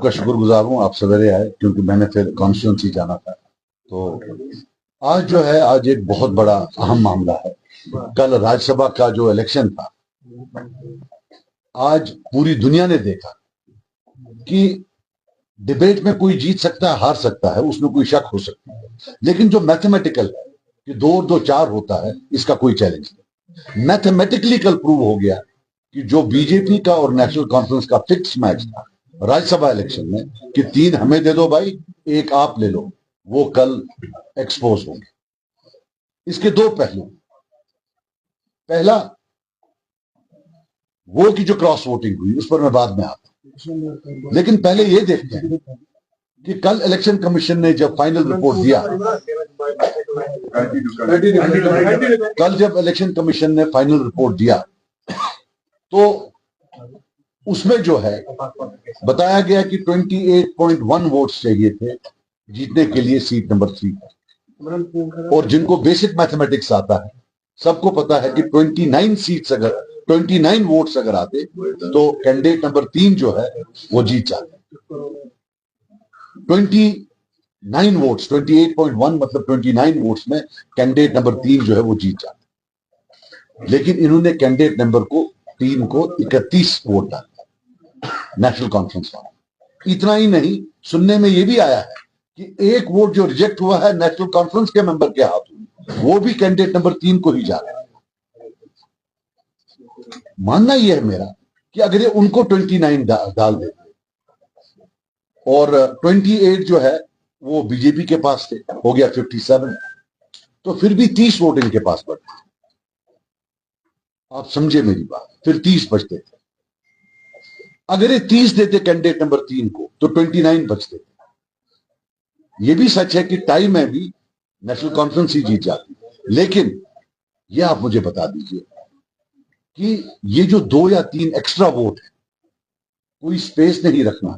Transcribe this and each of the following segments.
आपका शुक्रगुजार हूँ, आप सवेरे आए क्योंकि मैंने फिर कॉन्स्टिट्यूंसी जाना था। तो आज जो है, आज एक बहुत बड़ा अहम मामला है। कल राज्यसभा का जो इलेक्शन था, आज पूरी दुनिया ने देखा कि डिबेट में कोई जीत सकता है, हार सकता है, उसमें कोई शक हो सकता है, लेकिन जो मैथमेटिकल है कि 2 और 2 4 होता है, इसका कोई चैलेंज नहीं। मैथमेटिकली कल प्रूव हो गया कि जो बीजेपी का और नेशनल कॉन्फ्रेंस का फिक्स मैच था राज्यसभा इलेक्शन में कि 3 हमें दे दो भाई, 1 आप ले लो, वो कल एक्सपोज होंगे। इसके 2 पहलू। पहला, वो की जो क्रॉस वोटिंग हुई उस पर मैं बाद में आता हूं, लेकिन पहले ये देखते हैं कि कल इलेक्शन कमीशन ने जब फाइनल रिपोर्ट दिया, कल जब इलेक्शन कमीशन ने फाइनल रिपोर्ट दिया तो उसमें जो है बताया गया कि 28.1 वोट्स चाहिए थे जीतने के लिए सीट नंबर 3 पर। और जिनको बेसिक मैथमेटिक्स आता है, सबको पता है कि 29 वोट्स अगर आते तो कैंडिडेट नंबर 3 जो है वो जीत जाते। 29 वोट्स, 28.1 मतलब 29 वोट्स में कैंडिडेट नंबर 3 जो है वो जीत जाते। लेकिन इन्होंने कैंडिडेट नंबर 3 को 31 वोट डाले, नेशनल कॉन्फ्रेंस वाले। इतना ही नहीं, सुनने में यह भी आया है कि 1 वोट जो रिजेक्ट हुआ है नेशनल कॉन्फ्रेंस के मेंबर के हाथों, वो भी कैंडिडेट नंबर 3 को ही जा रहा है। मानना यह है मेरा कि अगर ये उनको 29 डाल देते और 28 जो है वो बीजेपी के पास थे, हो गया 57, तो फिर भी 30 वोट इनके पास बढ़ते। आप समझे मेरी बात, फिर 30 बचते थे। अगर ये 30 देते कैंडिडेट नंबर 3 को तो 29 बचते थे। ये भी सच है कि टाई में भी नेशनल कॉन्फ्रेंस ही जीत जाती, लेकिन ये आप मुझे बता दीजिए कि ये जो 2 या 3 एक्स्ट्रा वोट है, कोई स्पेस नहीं रखना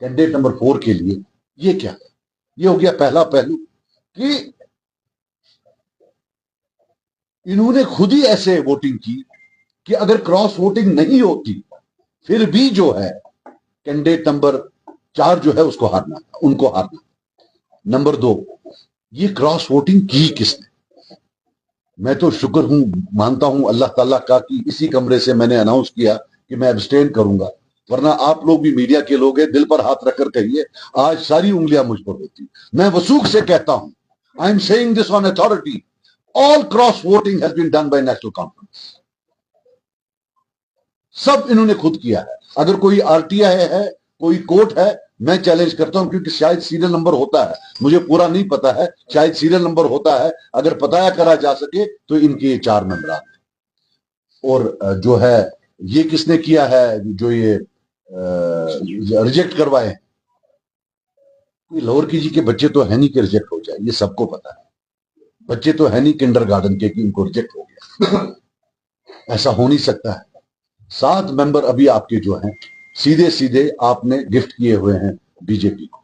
कैंडिडेट नंबर 4 के लिए, ये क्या है? ये हो गया पहला पहलू कि इन्होंने खुद ही ऐसे वोटिंग की कि अगर क्रॉस वोटिंग नहीं होती फिर भी जो है कैंडिडेट नंबर 4 जो है उसको हारना था, उनको हारना। नंबर 2, ये क्रॉस वोटिंग की किसने? मैं तो शुक्र हूं, मानता हूं अल्लाह ताला का कि इसी कमरे से मैंने अनाउंस किया कि मैं एब्सटेन करूंगा, वरना आप लोग भी मीडिया के लोग हैं, दिल पर हाथ रखकर कहिए आज सारी उंगलियां मुझ पर होती। मैं वसूख से कहता हूं, I am saying this on authority, all cross voting has been done by National Conference. सब इन्होंने खुद किया है। अगर कोई आरटीआई है, कोई कोर्ट है, मैं चैलेंज करता हूं, क्योंकि शायद सीरियल नंबर होता है, मुझे पूरा नहीं पता है, शायद सीरियल नंबर होता है, अगर पता करा जा सके तो इनके 4 नंबर आते। और जो है ये किसने किया है, जो ये रिजेक्ट करवाए, कोई लोअर केजी के बच्चे तो है नहीं कि रिजेक्ट हो जाए, ये सबको पता है। बच्चे तो है नहीं किंडरगार्टन के कि इनको रिजेक्ट हो गया, ऐसा हो नहीं सकता है। 7 मेंबर अभी आपके जो हैं सीधे सीधे आपने गिफ्ट किए हुए हैं बीजेपी को।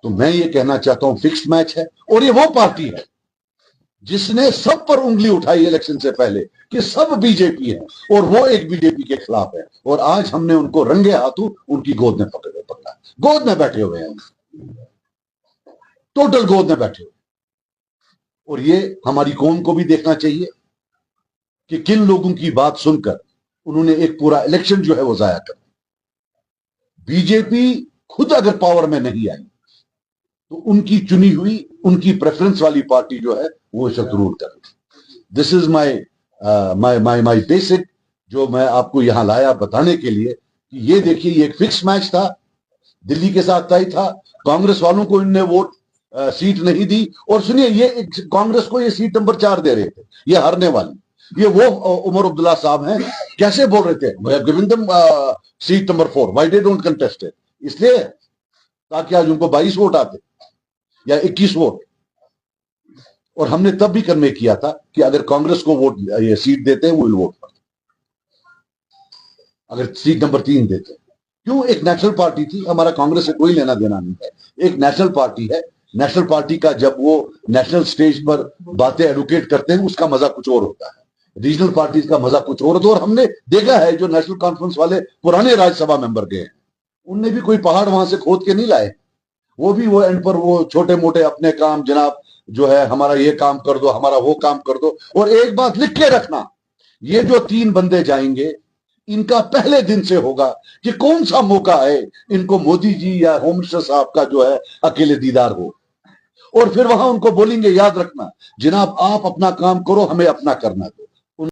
तो मैं ये कहना चाहता हूं फिक्स्ड मैच है, और ये वो पार्टी है जिसने सब पर उंगली उठाई इलेक्शन से पहले कि सब बीजेपी है और वो एक बीजेपी के खिलाफ है, और आज हमने उनको रंगे हाथों उनकी गोद में पकड़ा, गोद में बैठे हुए हैं, टोटल गोद में बैठे हुए। और ये हमारी कौम को भी देखना चाहिए कि किन लोगों की बात सुनकर उन्होंने एक पूरा इलेक्शन जो है वो जाया कर। बीजेपी खुद अगर पावर में नहीं आई तो उनकी चुनी हुई, उनकी प्रेफरेंस वाली पार्टी जो है वो इसे जरूर कर। दिस इज माई बेसिक, जो मैं आपको यहां लाया बताने के लिए कि ये देखिए, ये एक फिक्स मैच था, दिल्ली के साथ तय था। कांग्रेस वालों को इनने वोट सीट नहीं दी, और सुनिए, ये कांग्रेस को ये सीट नंबर 4 दे रहे थे, ये हारने वाली। ये वो उमर अब्दुल्ला साहब हैं, कैसे बोल रहे थे, we have given them seat number 4, why they don't contest it, इसलिए ताकि आज उनको 22 वोट आते या 21 वोट। और हमने तब भी कन्वे किया था कि अगर कांग्रेस को वोट ये सीट देते हैं वो वोट पर, अगर सीट नंबर 3 देते। क्यों? एक नेशनल पार्टी थी, हमारा कांग्रेस से कोई लेना देना नहीं है, एक नेशनल पार्टी है। नेशनल पार्टी का जब वो नेशनल स्टेज पर बातें एडवोकेट करते हैं उसका मजा कुछ और होता है, रीजनल पार्टीज का मजा कुछ और होता है। और हमने देखा है जो नेशनल कॉन्फ्रेंस वाले पुराने राज्यसभा मेंबर गए हैं, उनने भी कोई पहाड़ वहां से खोद के नहीं लाए। वो भी वो एंड पर वो छोटे मोटे अपने काम, जनाब जो है हमारा ये काम कर दो, हमारा वो काम कर दो। और एक बात लिख के रखना, ये जो 3 बंदे जाएंगे, इनका पहले दिन से होगा कि कौन सा मौका है इनको मोदी जी या होम मिनिस्टर साहब का जो है अकेले दीदार हो। और फिर वहां उनको बोलेंगे, याद रखना जनाब आप अपना काम करो, हमें अपना करना दो।